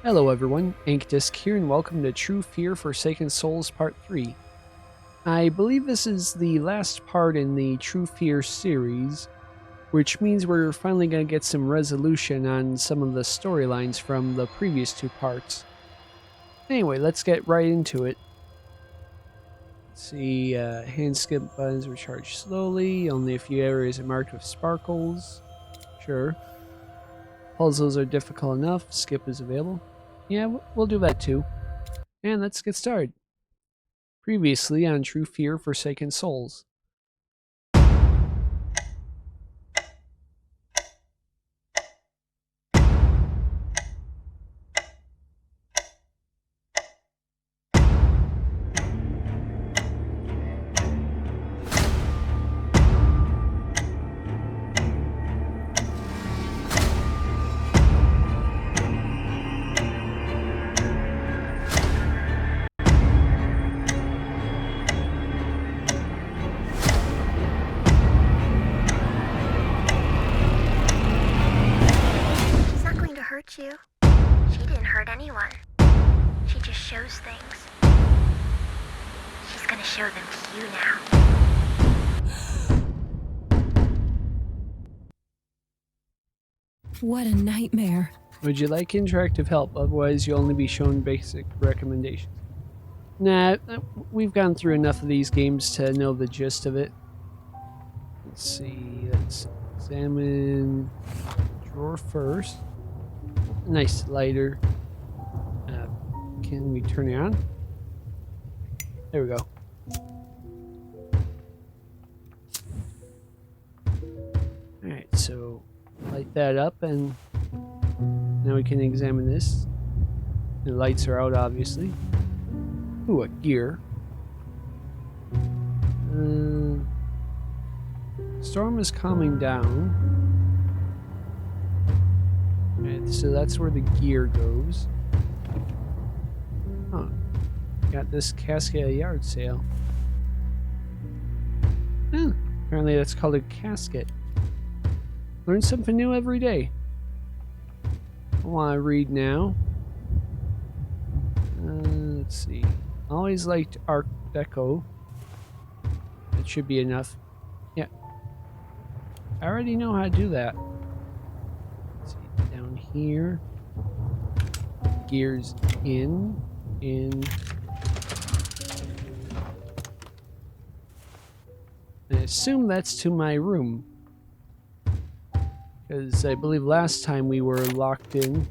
Hello everyone, Ankdisk here and welcome to True Fear Forsaken Souls Part 3. I believe this is the last part in the True Fear series, which means we're finally going to get some resolution on some of the storylines from the previous two parts. Anyway, let's get right into it. Let's see, hand skip buttons recharge slowly, only a few areas are marked with sparkles. Sure. Puzzles are difficult enough, skip is available. Yeah, we'll do that too. And let's get started. Previously on True Fear Forsaken Souls. You. She didn't hurt anyone. She just shows things. She's gonna show them to you now. What a nightmare. Would you like interactive help? Otherwise, you'll only be shown basic recommendations. Nah, we've gone through enough of these games to know the gist of it. Let's see, let's examine the drawer first. Nice lighter. Can we turn it on? There we go. Alright, so light that up and now we can examine this. The lights are out, obviously. Ooh, a gear. Storm is calming down. Alright, so that's where the gear goes. Huh. Got this casket at a yard sale. Apparently that's called a casket. Learn something new every day. I want to read now. Let's see. Always liked Art Deco. That should be enough. Yeah. I already know how to do that. Let's see. Down here. Gears in. I assume that's to my room. Because I believe last time we were locked in.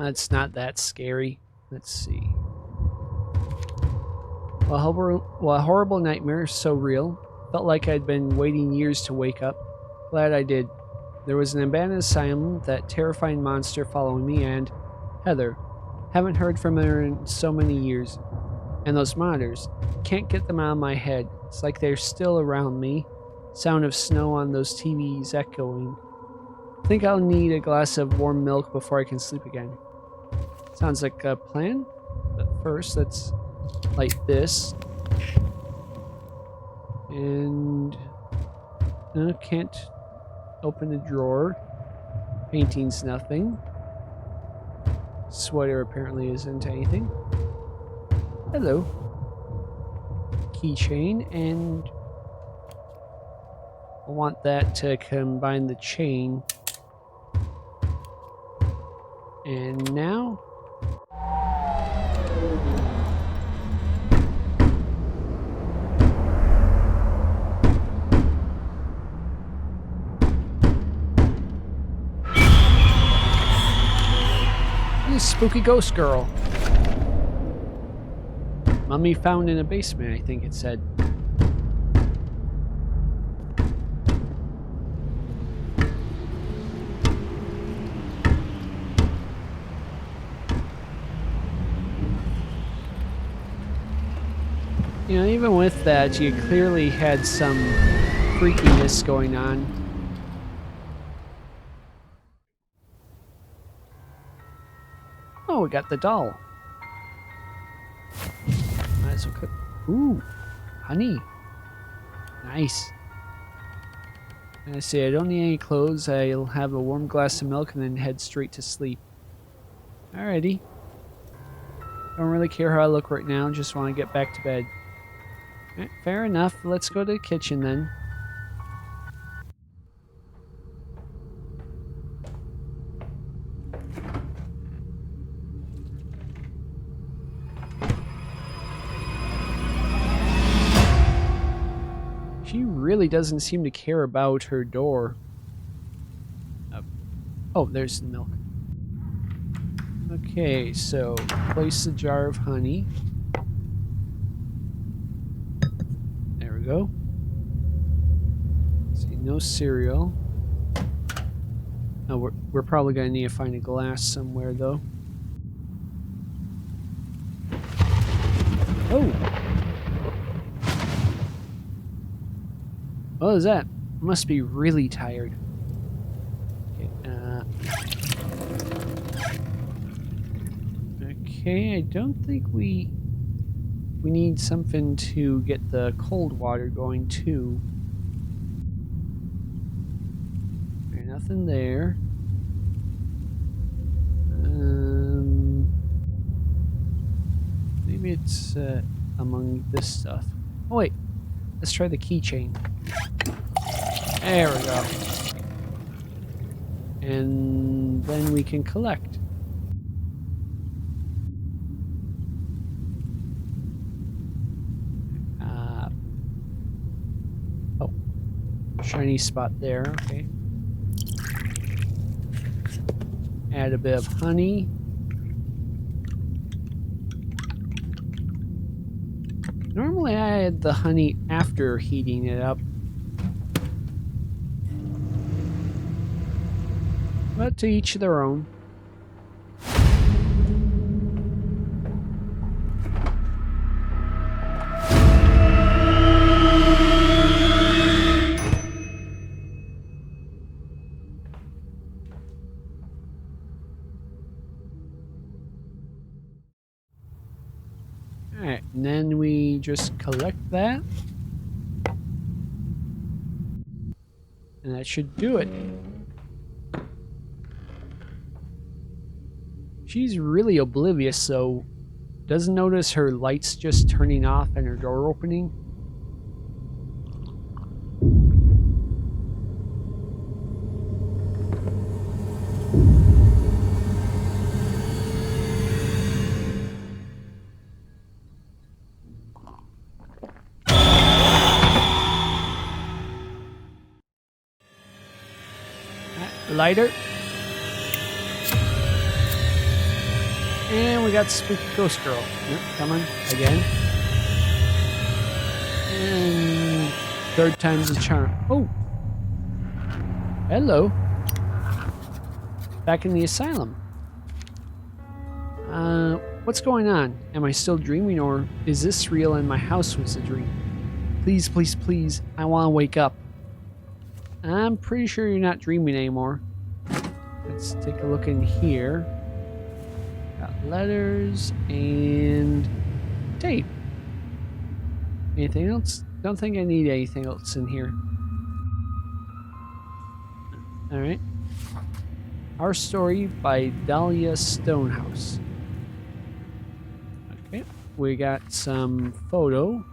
It's not that scary. Let's see. While horrible nightmare so real, felt like I'd been waiting years to wake up. Glad I did. There was an abandoned asylum, that terrifying monster following me, and Heather. Haven't heard from her in so many years. And those monitors. Can't get them out of my head. It's like they're still around me. Sound of snow on those TVs echoing. Think I'll need a glass of warm milk before I can sleep again. Sounds like a plan, but first let's light this. And can't open the drawer. Painting's nothing. Sweater apparently isn't anything. Hello. Keychain, and I want that to combine the chain. And now this spooky ghost girl. Mummy found in a basement, I think it said. You know, even with that, you clearly had some freakiness going on. Oh, we got the doll. Might as well cook. Ooh, honey. Nice. I say I don't need any clothes. I'll have a warm glass of milk and then head straight to sleep. Alrighty. Don't really care how I look right now. Just want to get back to bed. Alright, fair enough. Let's go to the kitchen then. She really doesn't seem to care about her door. Oh, there's the milk. Okay, so place the jar of honey. There we go. See, no cereal. Oh, we're probably gonna need to find a glass somewhere though. Oh! What is that? Must be really tired. Okay, I don't think we need something to get the cold water going too. There's nothing there. Maybe it's among this stuff. Oh wait, let's try the keychain. There we go. And then we can collect. Oh, shiny spot there, okay. Add a bit of honey. Normally I add the honey after heating it up. But to each their own. Alright, and then we just collect that. And that should do it. She's really oblivious, so doesn't notice her lights just turning off and her door opening. Lighter. And we got Spooky Ghost Girl. Yep, come on, again. And third time's a charm. Oh! Hello. Back in the asylum. What's going on? Am I still dreaming, or is this real and my house was a dream? Please, please, please, I want to wake up. I'm pretty sure you're not dreaming anymore. Let's take a look in here. Got letters and tape. Anything else? Don't think I need anything else in here. Alright. Our Story by Dahlia Stonehouse. Okay. We got some photo.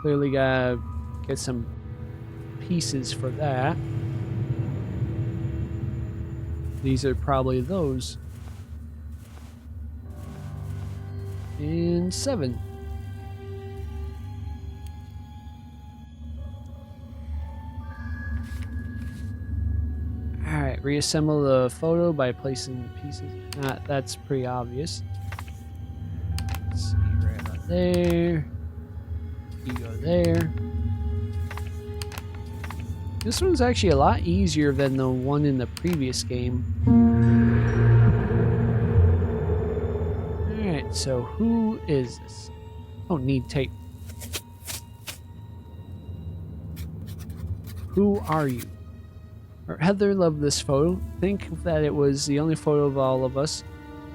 Clearly gotta get some pieces for that. These are probably those. And 7. Alright, reassemble the photo by placing the pieces. That's pretty obvious. Let's see, right about there. You go there. This one's actually a lot easier than the one in the previous game. Alright, so who is this? Oh, need tape. Who are you? Heather loved this photo. Think that it was the only photo of all of us.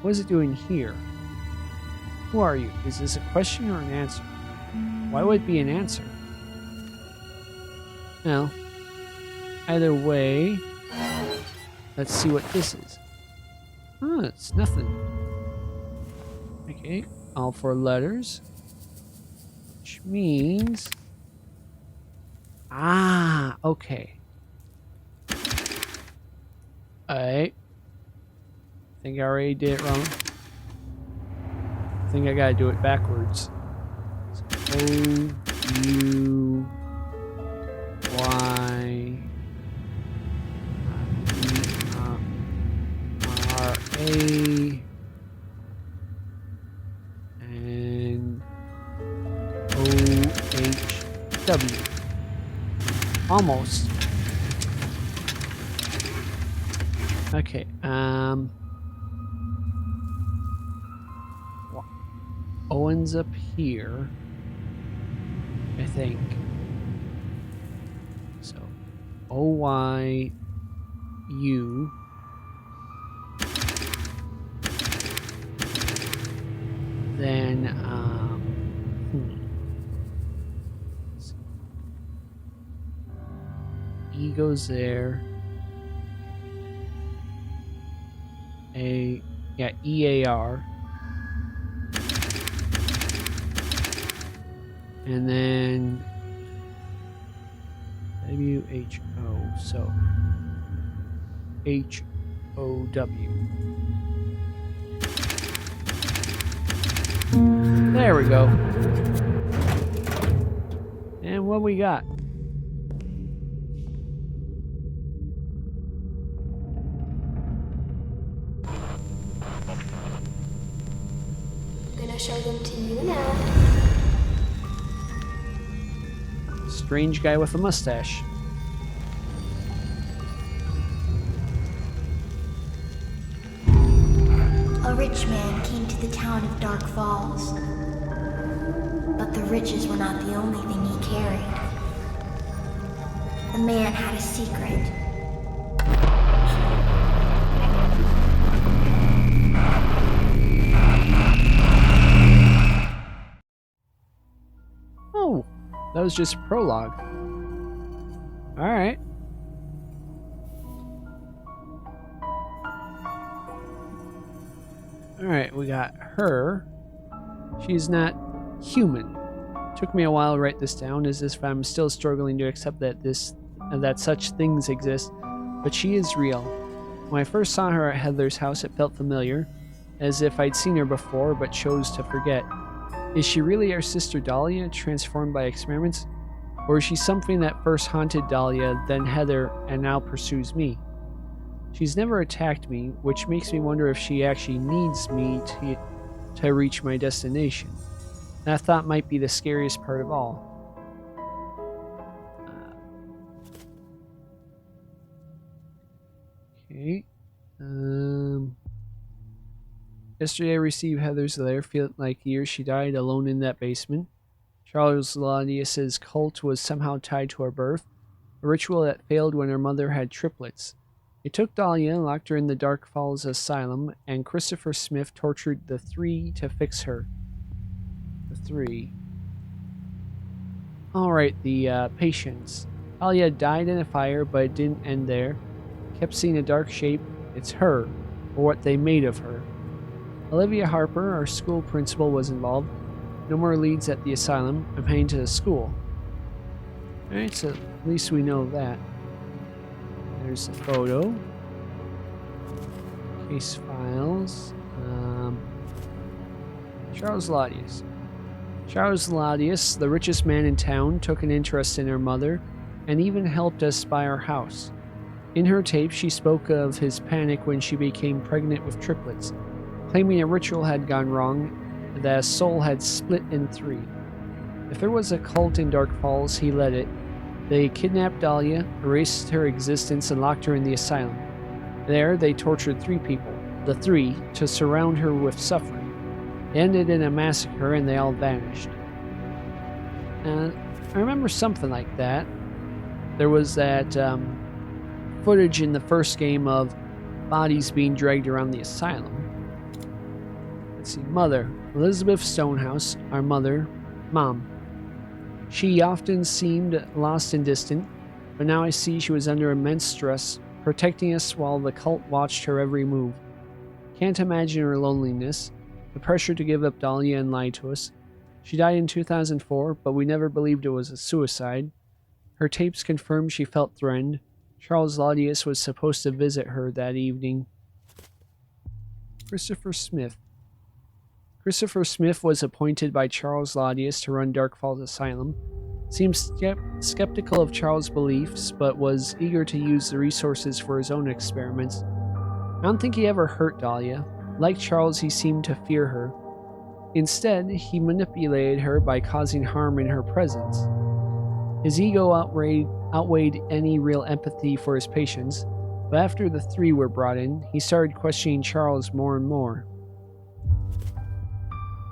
What is it doing here? Who are you? Is this a question or an answer? Why would it be an answer? Well, either way, let's see what this is. Oh, it's nothing. Okay, all 4 letters. Which means... Ah, okay. I think I already did it wrong. I think I gotta do it backwards. So, O-U-Y... R-A... and O-H-W. Almost. Okay, Owen's up here, I think. So, O-Y-U. Then, E goes there. E-A-R. And then W-H-O, so H-O-W. There we go. And what we got? Gonna show them to you now. Strange guy with a mustache. A rich man came to the town of Dark Falls. But the riches were not the only thing he carried. The man had a secret. Oh, that was just prologue. Alright. Alright, we got her. She's not human. Took me a while to write this down, as if I'm still struggling to accept that such things exist, but she is real. When I first saw her at Heather's house, it felt familiar, as if I'd seen her before but chose to forget. Is she really our sister Dahlia, transformed by experiments? Or is she something that first haunted Dahlia, then Heather, and now pursues me? She's never attacked me, which makes me wonder if she actually needs me to reach my destination. That thought might be the scariest part of all. Okay. Yesterday I received Heather's letter, feeling like years she died alone in that basement. Charles Laudius's cult was somehow tied to her birth, a ritual that failed when her mother had triplets. They took Dahlia and locked her in the Dark Falls Asylum, and Christopher Smith tortured the 3 to fix her. The 3. Alright, the patients. Dahlia died in a fire, but it didn't end there. Kept seeing a dark shape. It's her, or what they made of her. Olivia Harper, our school principal, was involved. No more leads at the asylum. I'm heading to the school. Alright, so at least we know that. There's a photo. Case files. Charles Laudius. Charles Laudius, the richest man in town, took an interest in her mother and even helped us buy our house. In her tape, she spoke of his panic when she became pregnant with triplets, claiming a ritual had gone wrong, that a soul had split in 3. If there was a cult in Dark Falls, he led it. They kidnapped Dahlia, erased her existence, and locked her in the asylum. There, they tortured 3 people, the 3, to surround her with suffering. It ended in a massacre, and they all vanished. I remember something like that. There was that footage in the first game of bodies being dragged around the asylum. Let's see. Mother. Elizabeth Stonehouse, our mother. Mom. She often seemed lost and distant, but now I see she was under immense stress, protecting us while the cult watched her every move. Can't imagine her loneliness, the pressure to give up Dahlia and lie to us. She died in 2004, but we never believed it was a suicide. Her tapes confirmed she felt threatened. Charles Laudius was supposed to visit her that evening. Christopher Smith. Christopher Smith was appointed by Charles Laudius to run Dark Falls Asylum. Seems skeptical of Charles' beliefs, but was eager to use the resources for his own experiments. I don't think he ever hurt Dahlia. Like Charles, he seemed to fear her. Instead, he manipulated her by causing harm in her presence. His ego outweighed any real empathy for his patients, but after the three were brought in, he started questioning Charles more and more.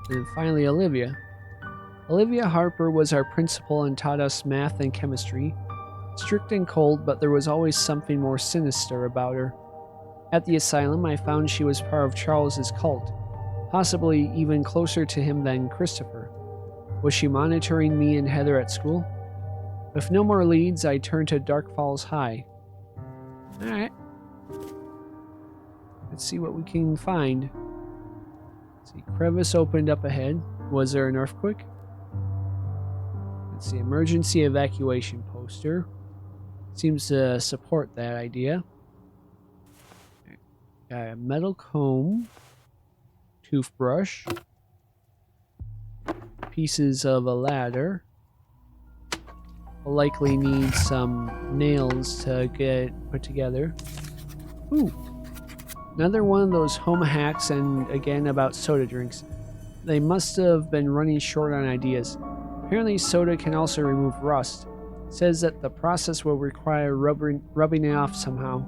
And finally, Olivia. Olivia Harper was our principal and taught us math and chemistry. Strict and cold, but there was always something more sinister about her. At the asylum, I found she was part of Charles's cult, possibly even closer to him than Christopher. Was she monitoring me and Heather at school? With no more leads, I turned to Dark Falls High. Alright. Let's see what we can find. Let's see, crevice opened up ahead. Was there an earthquake? Let's see, emergency evacuation poster. Seems to support that idea. Got a metal comb. Toothbrush. Pieces of a ladder. We'll likely need some nails to get put together. Ooh. Another one of those home hacks, and again about soda drinks. They must have been running short on ideas. Apparently soda can also remove rust. It says that the process will require rubbing it off somehow.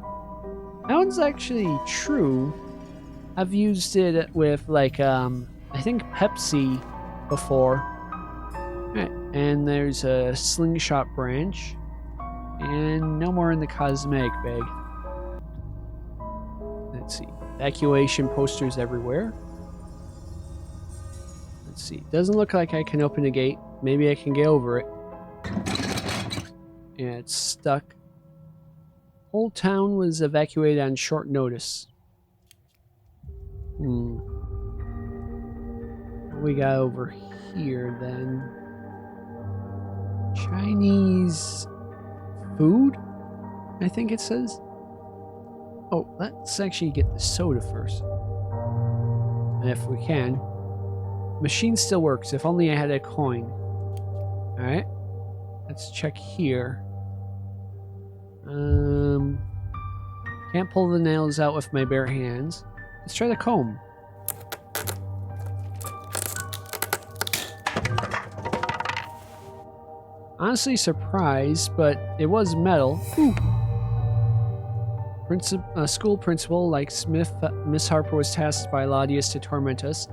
That one's actually true. I've used it with I think Pepsi before. Alright, and there's a slingshot branch. And no more in the cosmetic bag. Let's see. Evacuation posters everywhere. Let's see. Doesn't look like I can open the gate. Maybe I can get over it. Yeah, it's stuck. Whole town was evacuated on short notice. What we got over here then? Chinese food? I think it says. Oh, let's actually get the soda first. If we can. Machine still works. If only I had a coin. Alright. Let's check here. Can't pull the nails out with my bare hands. Let's try the comb. Honestly surprised, but it was metal. Ooh. School principal like Smith, Miss Harper was tasked by Laudius to torment us.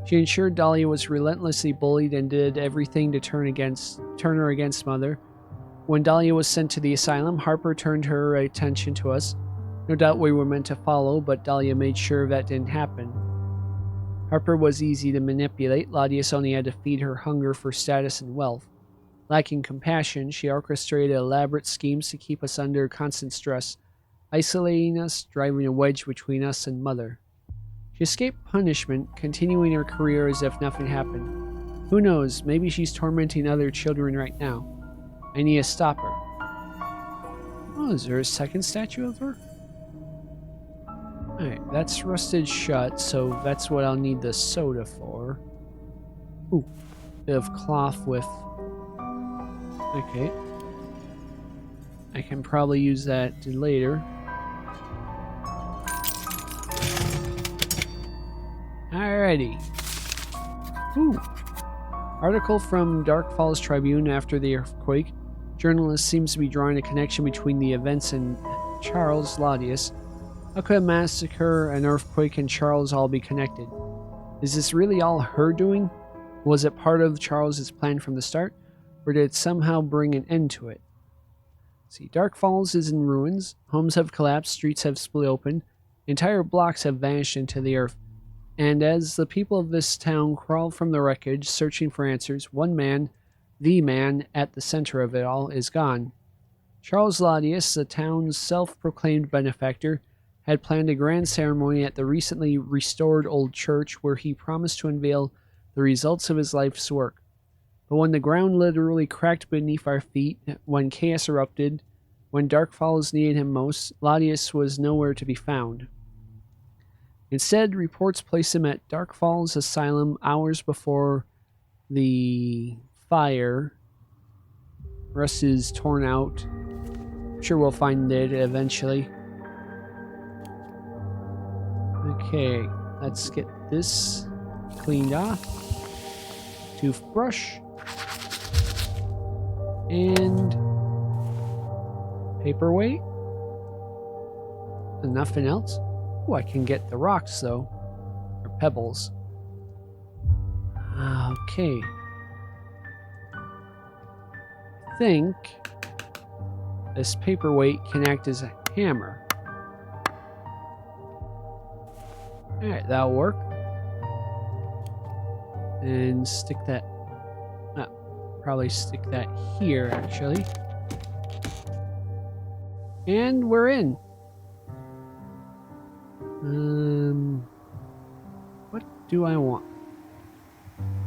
She ensured Dahlia was relentlessly bullied and did everything to turn her against Mother. When Dahlia was sent to the asylum, Harper turned her attention to us. No doubt we were meant to follow, but Dahlia made sure that didn't happen. Harper was easy to manipulate. Laudius only had to feed her hunger for status and wealth. Lacking compassion, she orchestrated elaborate schemes to keep us under constant stress, isolating us, driving a wedge between us and Mother. She escaped punishment, continuing her career as if nothing happened. Who knows, maybe she's tormenting other children right now. I need to stop her. Oh, is there a second statue of her? Alright, that's rusted shut, so that's what I'll need the soda for. Ooh, bit of cloth with... Okay. I can probably use that later. Alrighty. Ooh. Article from Dark Falls Tribune after the earthquake. Journalist seems to be drawing a connection between the events and Charles Laudius. How could a massacre, an earthquake, and Charles all be connected? Is this really all her doing? Was it part of Charles's plan from the start, or did it somehow bring an end to it? See, Dark Falls is in ruins. Homes have collapsed, streets have split open, entire blocks have vanished into the earth. And as the people of this town crawl from the wreckage, searching for answers, one man, the man at the center of it all, is gone. Charles Laudius, the town's self-proclaimed benefactor, had planned a grand ceremony at the recently restored old church where he promised to unveil the results of his life's work. But when the ground literally cracked beneath our feet, when chaos erupted, when Dark Falls needed him most, Laudius was nowhere to be found. Instead, reports placed him at Dark Falls Asylum hours before the fire. Russ is torn out. I'm sure we'll find it eventually. Okay, let's get this cleaned off. Toothbrush. And paperweight. And nothing else. Oh, I can get the rocks though. Or pebbles. Okay. I think this paperweight can act as a hammer. Alright, that'll work. And stick that... probably stick that here, actually. And we're in. What do I want?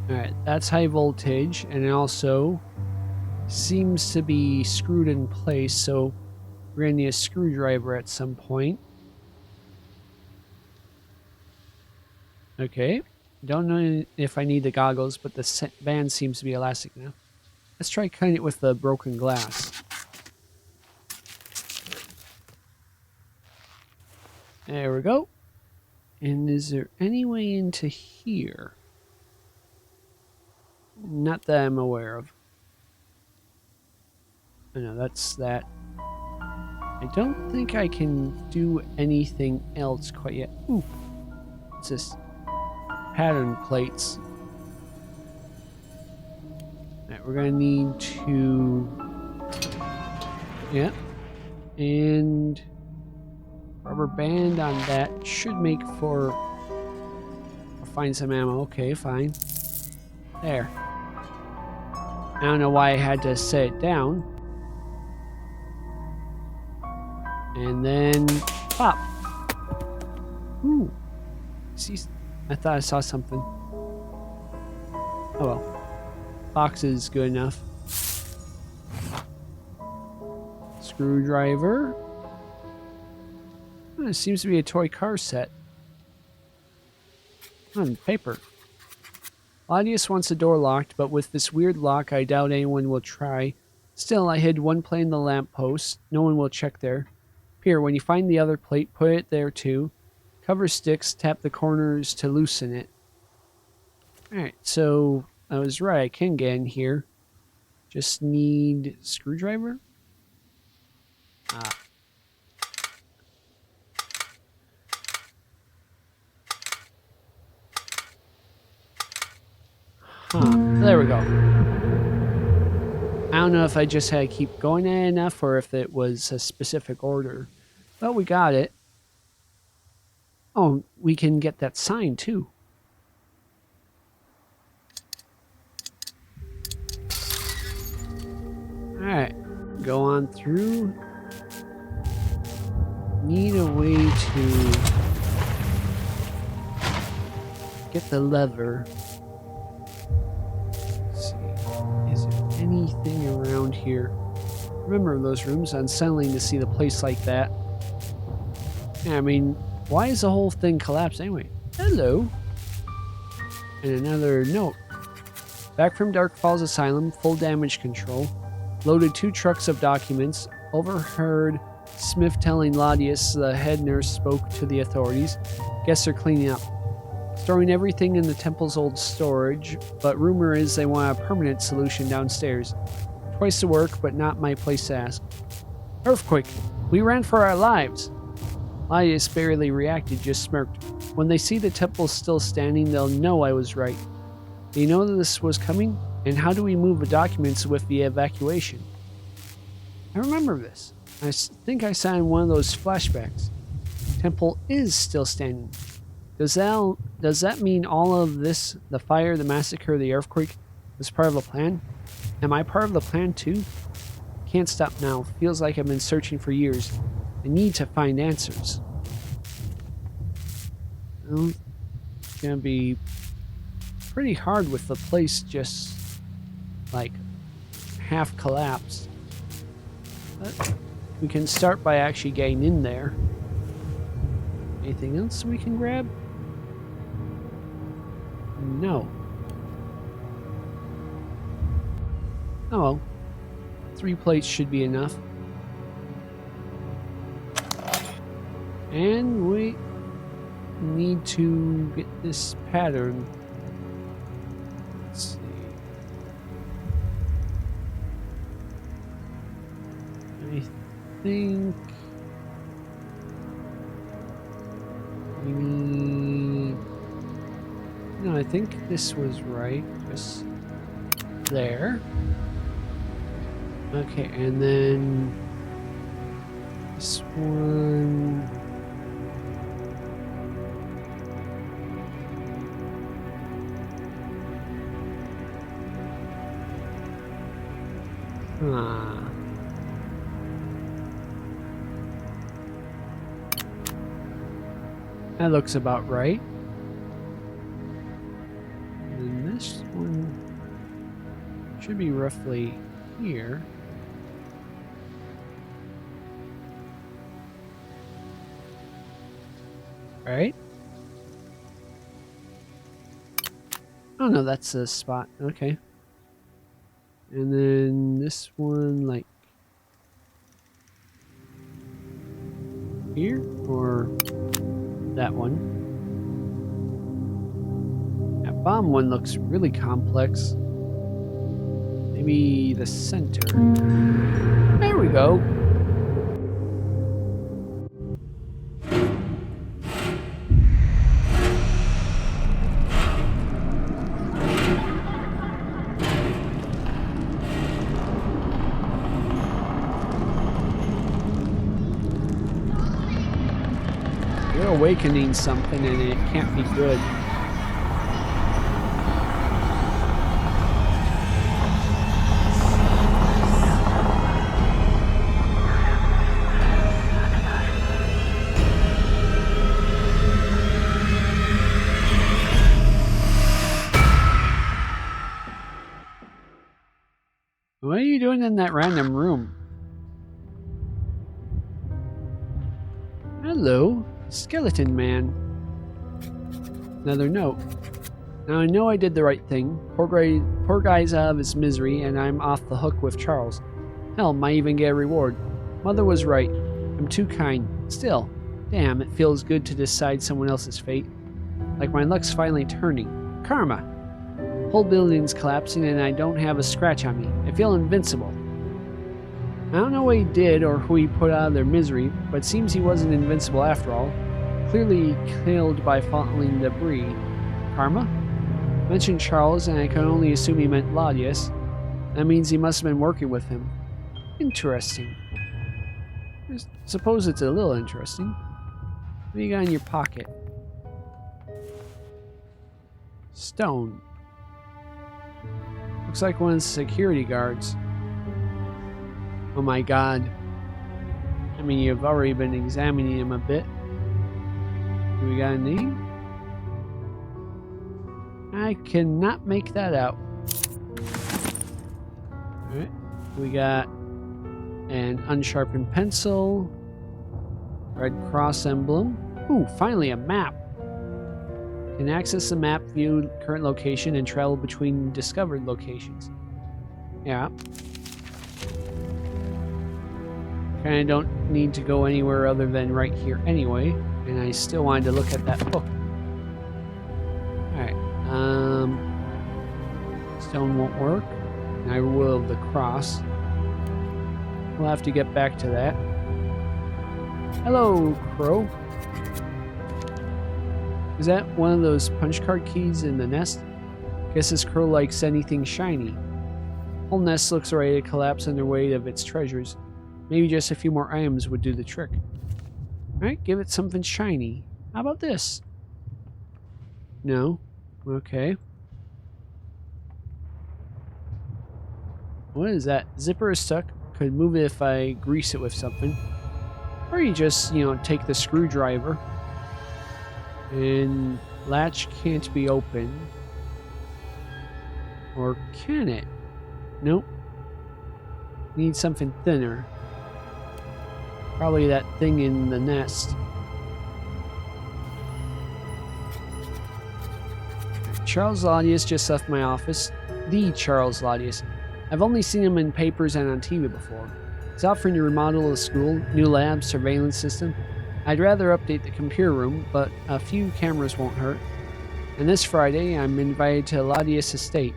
Alright, that's high voltage, and it also seems to be screwed in place, so we're going to need a screwdriver at some point. Okay, don't know if I need the goggles, but the band seems to be elastic now. Let's try cutting it with the broken glass. There we go. And is there any way into here? Not that I'm aware of. Oh, no, that's that. I don't think I can do anything else quite yet. Ooh. What's this? Pattern plates. Alright, we're gonna need to... Yeah. And... rubber band on that should make for... I'll find some ammo. Okay, fine. There. I don't know why I had to set it down. And then... pop! Ooh. See... I thought I saw something. Oh well. Box is good enough. Screwdriver. Oh, it seems to be a toy car set. Oh, paper. Laudius wants the door locked, but with this weird lock, I doubt anyone will try. Still, I hid one plate in the lamppost. No one will check there. Here, when you find the other plate, put it there too. Cover sticks, tap the corners to loosen it. Alright, so I was right, I can get in here. Just need a screwdriver? Ah. Huh, there we go. I don't know if I just had to keep going at it enough or if it was a specific order. But we got it. Oh, we can get that sign too. Alright, go on through. Need a way to get the lever. Let's see, is there anything around here? Remember those rooms? Unsettling to see the place like that. Yeah, I mean, why is the whole thing collapsed anyway? Hello. And another note. Back from Dark Falls Asylum, full damage control. Loaded 2 trucks of documents. Overheard Smith telling Laudius the head nurse spoke to the authorities. Guess they're cleaning up. Storing everything in the temple's old storage, but rumor is they want a permanent solution downstairs. Twice the work, but not my place to ask. Earthquake. We ran for our lives. Laudius barely reacted, just smirked. When they see the temple still standing, they'll know I was right. Do you know that this was coming? And how do we move the documents with the evacuation? I remember this. Think I saw in one of those flashbacks. Temple is still standing. Does that mean all of this, the fire, the massacre, the earthquake, was part of a plan? Am I part of the plan too? Can't stop now. Feels like I've been searching for years. I need to find answers. Well, it's gonna be pretty hard with the place just like half collapsed. But we can start by actually getting in there. Anything else we can grab? No. Oh well. 3 plates should be enough. And we need to get this pattern. Let's see. I think we need... No, I think this was right. Just there. Okay, and then this one. That looks about right. And then this one should be roughly here. Right? Oh no, that's a spot. Okay. And then this one, like here, or that one. That bomb one looks really complex. Maybe the center. There we go. You're awakening something and it can't be good. What are you doing in that random room? Hello, Skeleton Man. Another note. Now I know I did the right thing. Poor guy's out of his misery and I'm off the hook with Charles. Hell, might even get a reward. Mother was right. I'm too kind. Still, damn, it feels good to decide someone else's fate. Like my luck's finally turning. Karma! Whole building's collapsing and I don't have a scratch on me. I feel invincible. I don't know what he did or who he put out of their misery, but it seems he wasn't invincible after all. Clearly killed by falling debris. Karma? Mentioned Charles, and I can only assume he meant Laudius. That means he must have been working with him. Interesting. I suppose it's a little interesting. What do you got in your pocket? Stone. Looks like one of the security guards. Oh my god. I mean, you've already been examining him a bit. Do we got a name? I cannot make that out. Alright. We got an unsharpened pencil. Red cross emblem. Ooh, finally a map. Can access the map, view current location, and travel between discovered locations. Yeah. Kinda don't need to go anywhere other than right here anyway, and I still wanted to look at that book. Alright, stone won't work, and I will the cross. We'll have to get back to that. Hello, Crow. Is that one of those punch card keys in the nest? Guess this crow likes anything shiny. Whole nest looks ready to collapse under weight of its treasures. Maybe just a few more items would do the trick. Alright, give it something shiny. How about this? No? Okay. What is that? Zipper is stuck. Could move it if I grease it with something. Or you just, take the screwdriver. And latch can't be opened. Or can it? Nope. Need something thinner. Probably that thing in the nest. Charles Laudius just left my office. The Charles Laudius. I've only seen him in papers and on TV before. He's offering to remodel the school, new lab, surveillance system. I'd rather update the computer room, but a few cameras won't hurt. And this Friday, I'm invited to Laudius' estate.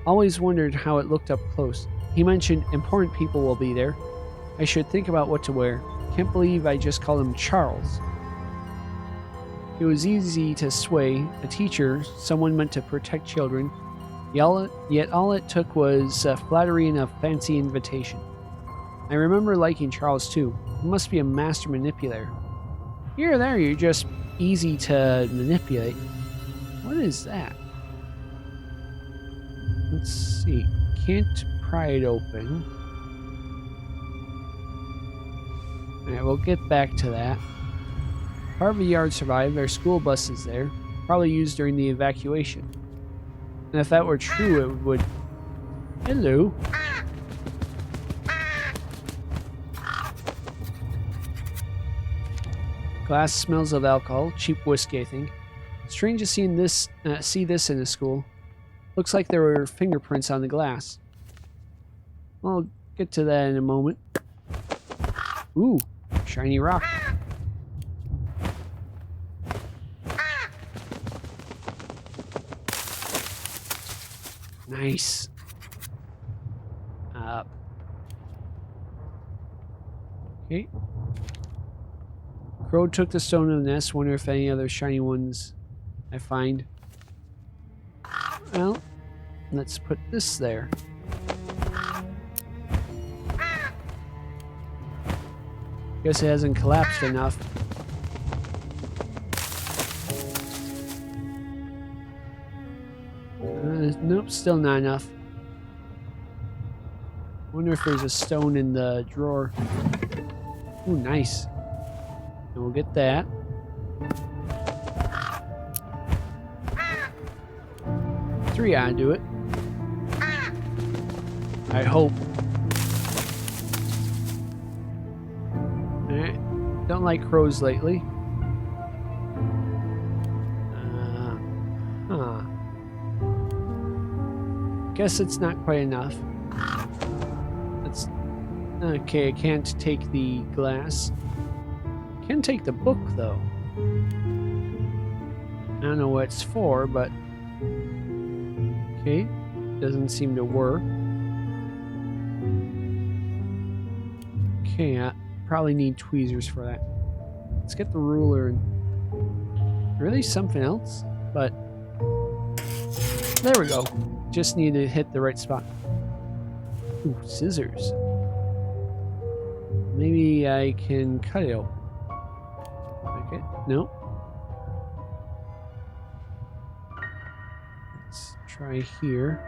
Always wondered how it looked up close. He mentioned important people will be there. I should think about what to wear. Can't believe I just called him Charles. It was easy to sway. A teacher, someone meant to protect children. Yet all it took was flattery and a fancy invitation. I remember liking Charles too. He must be a master manipulator. Here or there, you're just easy to manipulate. What is that? Let's see. Can't pry it open. Alright, we'll get back to that. Harvey Yard survived. Their school bus is there. Probably used during the evacuation. And if that were true, it would... Hello. Glass smells of alcohol. Cheap whiskey, I think. Strange to see this in a school. Looks like there were fingerprints on the glass. I'll get to that in a moment. Ooh, shiny rock. Nice. Okay. Crow took the stone in the nest. Wonder if any other shiny ones I find. Well, let's put this there. Guess it hasn't collapsed enough. Nope, still not enough. Wonder if there's a stone in the drawer. Ooh, nice. And we'll get that. Three ought to do it. I hope. Alright. Don't like crows lately. Guess it's not quite enough. That's okay. I can't take the glass. Can take the book though. I don't know what it's for, but okay. Doesn't seem to work. Okay, I probably need tweezers for that. Let's get the ruler and really something else, but there we go. Just need to hit the right spot. Ooh, scissors. Maybe I can cut it open. Okay, no. Let's try here.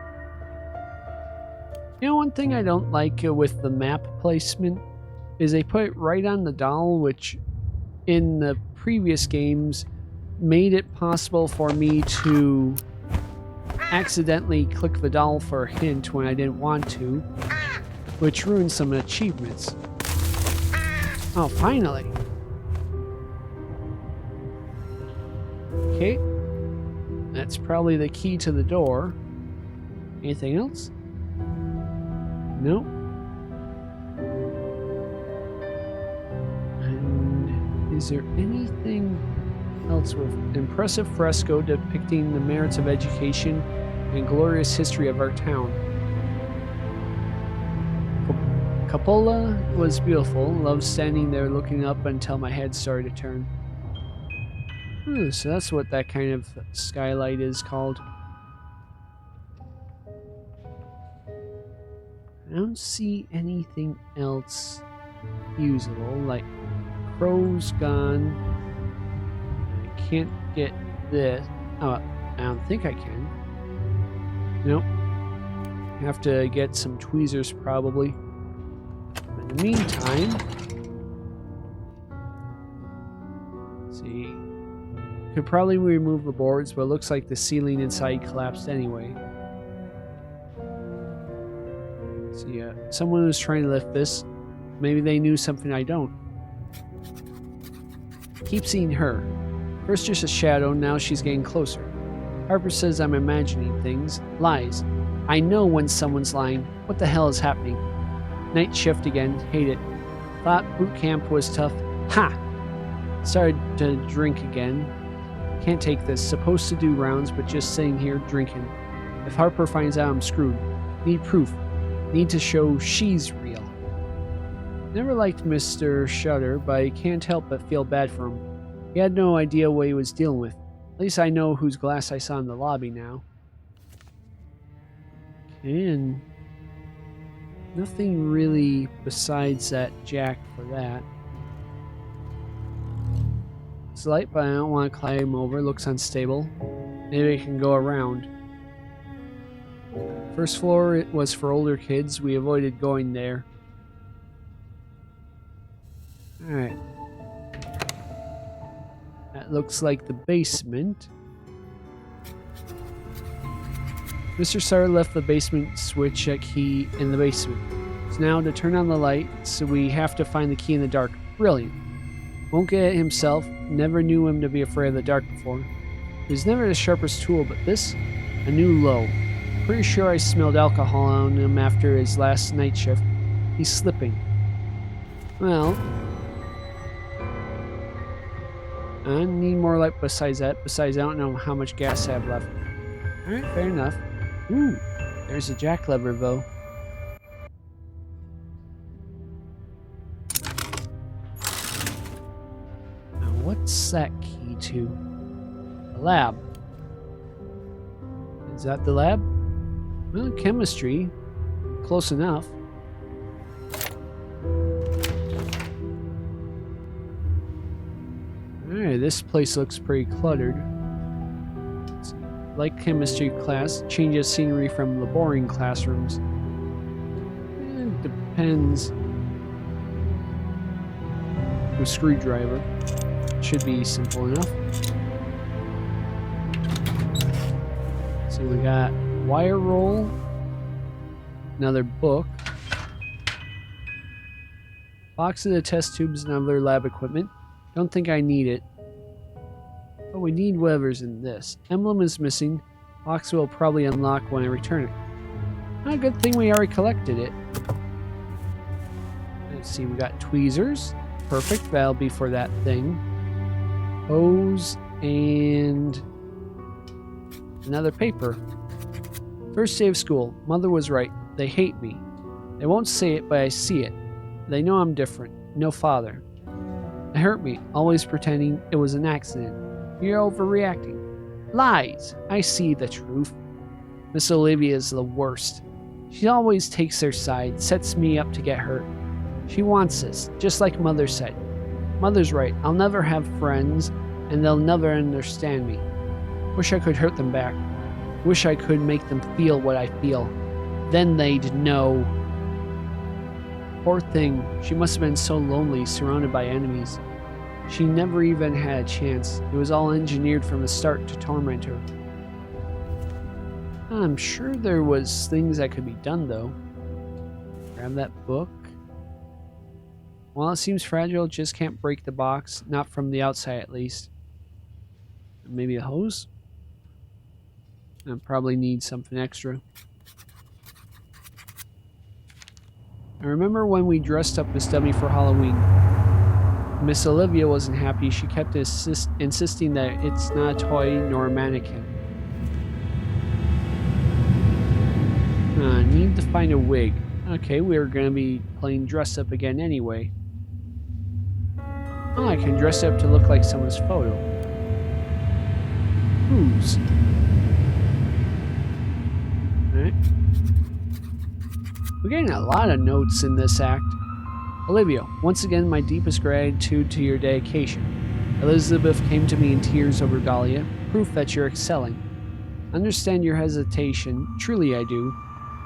You know, one thing I don't like with the map placement is they put it right on the doll, which in the previous games made it possible for me to accidentally click the doll for a hint when I didn't want to, which ruined some achievements. Oh, finally. Okay. That's probably the key to the door. Anything else? No. And is there anything else with impressive fresco depicting the merits of education and glorious history of our town? Cupola was beautiful. Loved standing there looking up until my head started to turn. So that's what that kind of skylight is called. I don't see anything else usable. Like, crow's gone. I can't get this. Oh, I don't think I can. Nope. Have to get some tweezers probably. In the meantime, let's see. Could probably remove the boards, but it looks like the ceiling inside collapsed anyway. So yeah, someone was trying to lift this. Maybe they knew something I don't. Keep seeing her. First just a shadow, now she's getting closer. Harper says I'm imagining things. Lies. I know when someone's lying. What the hell is happening? Night shift again. Hate it. Thought boot camp was tough. Ha! Started to drink again. Can't take this. Supposed to do rounds, but just sitting here drinking. If Harper finds out, I'm screwed. Need proof. Need to show she's real. Never liked Mr. Shutter, but I can't help but feel bad for him. He had no idea what he was dealing with. At least I know whose glass I saw in the lobby now. Okay, and nothing really besides that jack for that. It's light, but I don't want to climb over. Looks unstable. Maybe I can go around. First floor it was for older kids. We avoided going there. Alright. That looks like the basement. Mr. Sutter left the basement switch key in the basement. So now to turn on the light, so we have to find the key in the dark. Brilliant. Won't get it himself. Never knew him to be afraid of the dark before. He was never the sharpest tool, but this? A new low. Pretty sure I smelled alcohol on him after his last night shift. He's slipping. Well, I need more light besides that. Besides, I don't know how much gas I have left. Alright, fair enough. Ooh, there's a jack lever, though. Now, what's that key to? The lab. Is that the lab? Well, chemistry. Close enough. Alright, this place looks pretty cluttered. Like chemistry class, changes scenery from the boring classrooms. It depends. With screwdriver. Should be simple enough. So we got wire roll. Another book. Box of the test tubes and other lab equipment. Don't think I need it. But we need whatever's in this. Emblem is missing. Box will probably unlock when I return it. Not a good thing we already collected it. Let's see, we got tweezers. Perfect, that'll be for that thing. Hose and another paper. First day of school. Mother was right. They hate me. They won't say it, but I see it. They know I'm different. No father. It hurt me, always pretending it was an accident. You're overreacting. Lies! I see the truth. Miss Olivia is the worst. She always takes their side, sets me up to get hurt. She wants this, just like Mother said. Mother's right, I'll never have friends, and they'll never understand me. Wish I could hurt them back. Wish I could make them feel what I feel. Then they'd know. Poor thing, she must have been so lonely, surrounded by enemies. She never even had a chance. It was all engineered from the start to torment her. I'm sure there was things that could be done, though. Grab that book. While it seems fragile, just can't break the box. Not from the outside, at least. Maybe a hose? I probably need something extra. I remember when we dressed up as Dummy for Halloween. Miss Olivia wasn't happy. She kept insisting that it's not a toy nor a mannequin. Need to find a wig. Okay, we're gonna be playing dress up again anyway. Oh, I can dress up to look like someone's photo. Whose? Alright. We're getting a lot of notes in this act. Olivia, once again, my deepest gratitude to your dedication. Elizabeth came to me in tears over Dahlia, proof that you're excelling. Understand your hesitation, truly I do.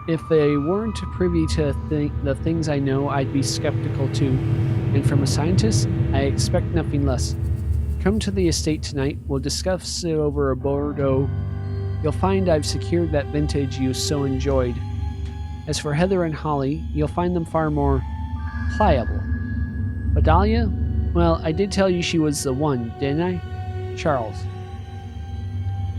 If they weren't privy to the things I know, I'd be skeptical too. And from a scientist, I expect nothing less. Come to the estate tonight, we'll discuss it over a Bordeaux. You'll find I've secured that vintage you so enjoyed. As for Heather and Holly, you'll find them far more pliable. But Dahlia? Well, I did tell you she was the one, didn't I? Charles.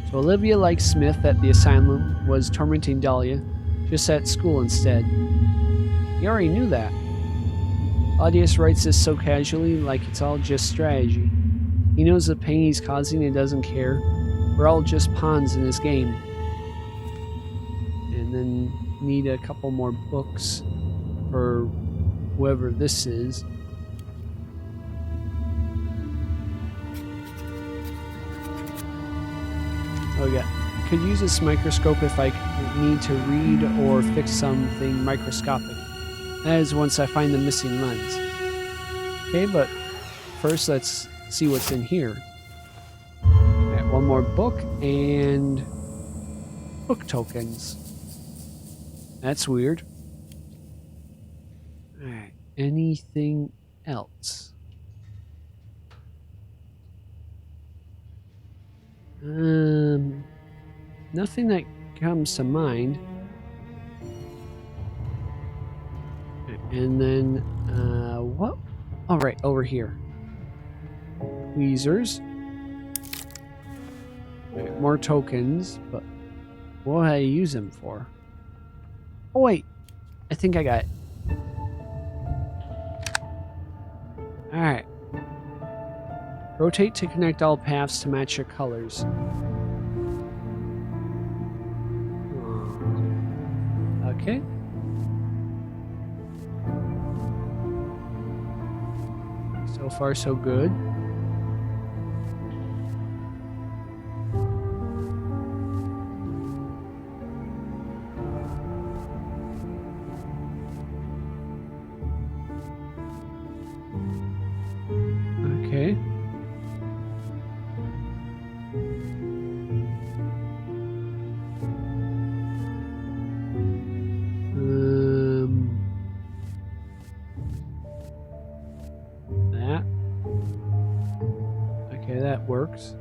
So Olivia, like Smith at the asylum, was tormenting Dahlia, just at school instead. You already knew that. Claudius writes this so casually, like it's all just strategy. He knows the pain he's causing and doesn't care. We're all just pawns in his game. And then need a couple more books for whoever this is. Oh yeah, could use this microscope if I need to read or fix something microscopic. That is once I find the missing lens. Okay, but first let's see what's in here. Alright, one more book and book tokens. That's weird. Alright, anything else? Nothing that comes to mind. And then, what? All right, over here. Tweezers. Right, more tokens, but what do I use them for? Oh wait, I think I got it. All right. Rotate to connect all paths to match your colors. Okay. So far, so good. Okay. That. Okay, that works.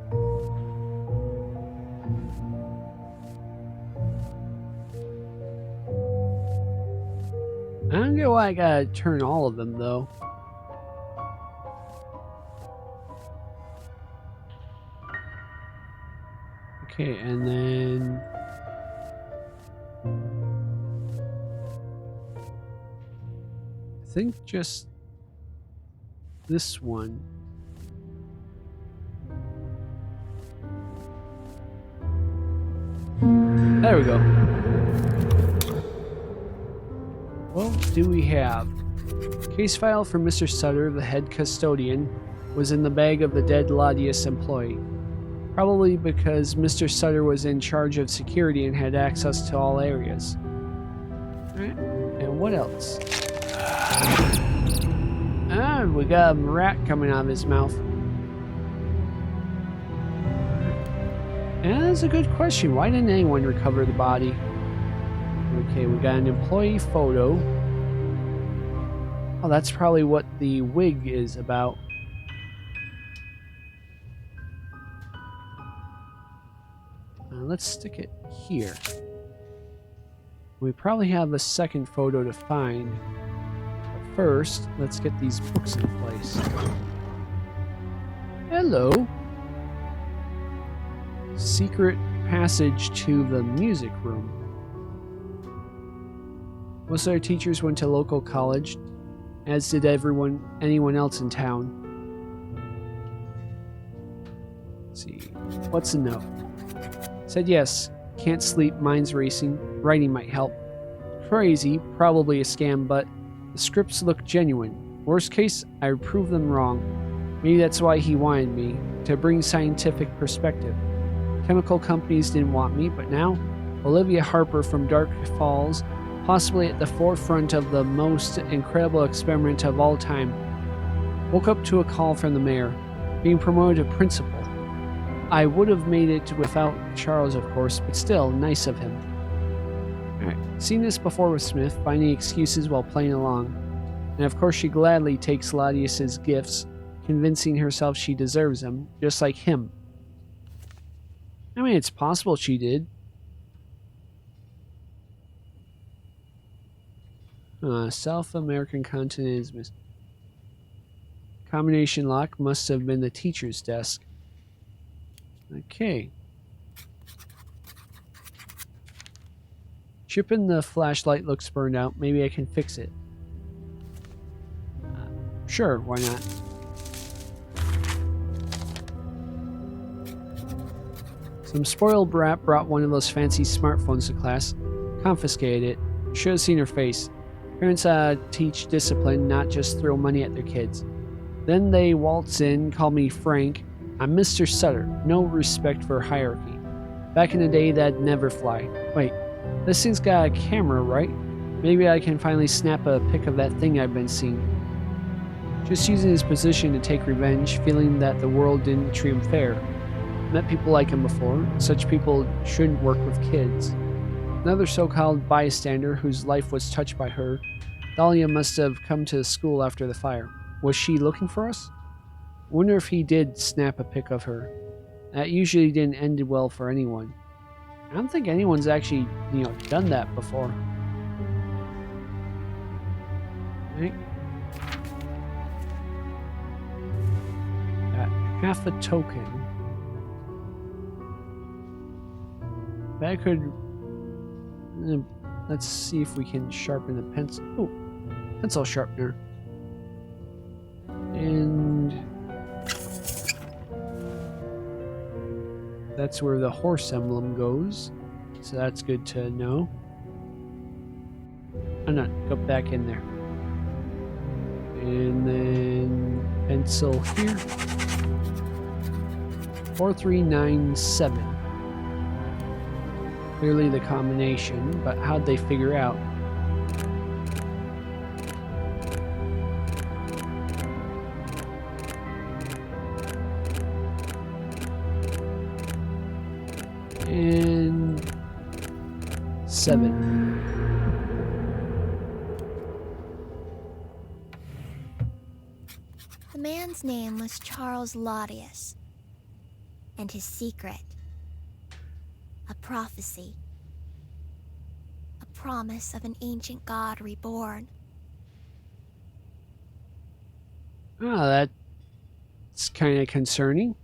I don't get why I gotta turn all of them though. Okay, and then I think just this one. There we go. What do we have? Case file for Mr. Sutter, the head custodian, was in the bag of the dead Ladius employee. Probably because Mr. Sutter was in charge of security and had access to all areas. Alright, and what else? Ah, we got a rat coming out of his mouth. And that's a good question. Why didn't anyone recover the body? Okay, we got an employee photo. Oh, that's probably what the wig is about. Let's stick it here. We probably have a second photo to find. But first, let's get these books in place. Hello. Secret passage to the music room. Most of our teachers went to local college, as did anyone else in town. Let's see. What's the note? Said yes. Can't sleep, mind's racing. Writing might help. Crazy, probably a scam, but the scripts look genuine. Worst case, I prove them wrong. Maybe that's why he wanted me, to bring scientific perspective. Chemical companies didn't want me, but now, Olivia Harper from Dark Falls, possibly at the forefront of the most incredible experiment of all time. Woke up to a call from the mayor, being promoted to principal. I would have made it without Charles, of course, but still, nice of him. Alright, seen this before with Smith, finding excuses while playing along. And of course she gladly takes Ladius's gifts, convincing herself she deserves them, just like him. I mean, it's possible she did. South American continent is missing. Combination lock must have been the teacher's desk. Okay. Chip in the flashlight looks burned out. Maybe I can fix it. Sure, why not? Some spoiled brat brought one of those fancy smartphones to class. Confiscated it. Should have seen her face. Parents teach discipline, not just throw money at their kids. Then they waltz in, call me Frank. I'm Mr. Sutter. No respect for hierarchy. Back in the day, that'd never fly. Wait, this thing's got a camera, right? Maybe I can finally snap a pic of that thing I've been seeing. Just using his position to take revenge, feeling that the world didn't treat him fair. Met people like him before. Such people shouldn't work with kids. Another so-called bystander whose life was touched by her. Dahlia must have come to the school after the fire. Was she looking for us? Wonder if he did snap a pic of her. That usually didn't end well for anyone. I don't think anyone's actually, done that before. Right? Got half a token. That could... Let's see if we can sharpen the pencil. Oh, pencil sharpener. And... that's where the horse emblem goes. So that's good to know. Oh no, go back in there. And then pencil here. 4397. Clearly the combination, but how'd they figure out? And 7. The man's name was Charles Laudius, and his secret, a prophecy, a promise of an ancient god reborn. Ah, that's kind of concerning.